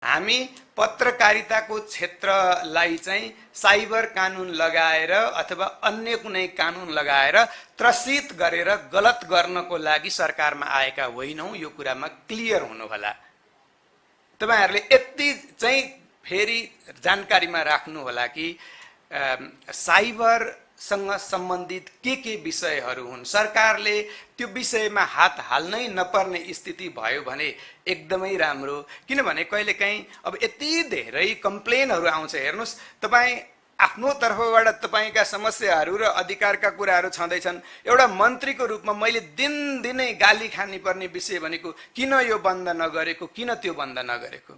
हामी पत्रकारिताको क्षेत्रलाई चाहिँ साइबर कानुन लगाएर अथवा अन्य कुनै कानुन लगाएर त्रसित गरेर गलत गर्नको लागि सरकारमा आएका होइनौं। यो कुरामा क्लियर हुनु होला। तपाईहरुले यति चाहिँ फेरि जानकारीमा राख्नु होला कि साइबर सँग सम्बन्धित के विषयहरू हुन्, सरकारले त्यो विषयमा हात हाल्नै नपर्ने स्थिति भयो भने एकदमै राम्रो। किनभने कहिलेकाहीँ अब यति धेरै कम्प्लेनहरू आउँछ। हेर्नुस्, तपाई आफ्नो तर्फबाट तपाईका समस्याहरू र अधिकारका कुराहरू छँदैछन्। एउटा मन्त्रीको रूपमा मैले दिनदिनै गाली खानी पर्ने विषय भनेको किन यो बन्द नगरेको, किन त्यो बन्द नगरेको।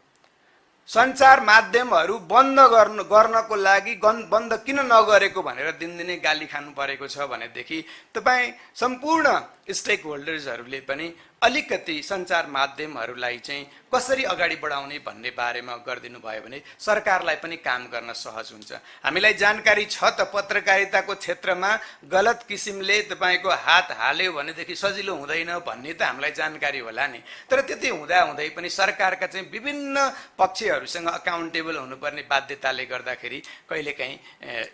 सञ्चार माध्यमहरू बन्द गर्नको लागि बन्द किन नगरेको भनेर दिनदिनै गाली खानु परेको छ भनेदेखि तपाई सम्पूर्ण स्टेक होल्डर्सहरूले पनि अलिकति सञ्चार माध्यमहरूलाई चाहिँ कसरी अगाडि बढाउने भन्ने बारेमा गरिदिनु भयो भने सरकारलाई पनि काम गर्न सहज हुन्छ। हामीलाई जानकारी छ त पत्रकारिताको क्षेत्रमा गलत किसिमले तपाईको हात हाल्यो भनेदेखि सजिलो हुँदैन भन्ने त हामीलाई जानकारी होला नि। तर त्यति हुँदै पनि सरकारका चाहिँ विभिन्न पक्षहरूसँग अकाउन्टेबल हुनुपर्ने बाध्यताले गर्दाखेरि कहिलेकाहीँ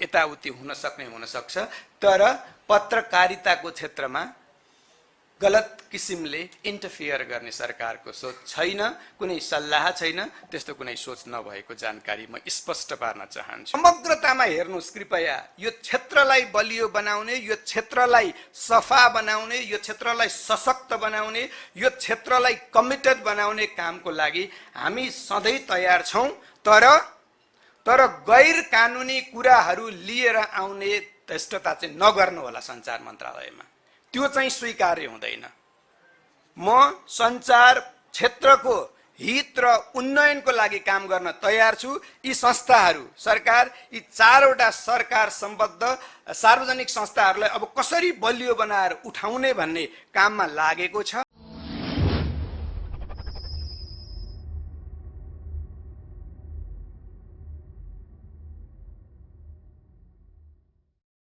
यताउति हुन सक्छ। तर पत्रकारिताको क्षेत्रमा गलत किसिमले इन्टरफियर गर्ने सरकारको सोच छैन, कुनै सल्लाह छैन, त्यस्तो कुनै सोच नभएको जानकारी म स्पष्ट पार्न चाहन्छु। समग्रतामा हेर्नुस् कृपया, यो क्षेत्रलाई बलियो बनाउने, यो क्षेत्रलाई सफा बनाउने, यो क्षेत्रलाई सशक्त बनाउने, यो क्षेत्रलाई कमिटेड बनाउने कामको लागि हामी सधैँ तयार छौं। तर गैर कानुनी कुराहरू लिएर आउने धृष्टता चाहिँ नगर्नु होला सञ्चार मन्त्रालयमा। त्यो चाहिँ स्वीकार्य हुँदैन। म सञ्चार क्षेत्रको हित र उन्नयनको लागि काम गर्न तयार छु। यी संस्थाहरू, सरकार, यी चारवटा सरकार सम्बद्ध सार्वजनिक संस्थाहरूलाई अब कसरी बलियो बनाएर उठाउने भन्ने काममा लागेको छ।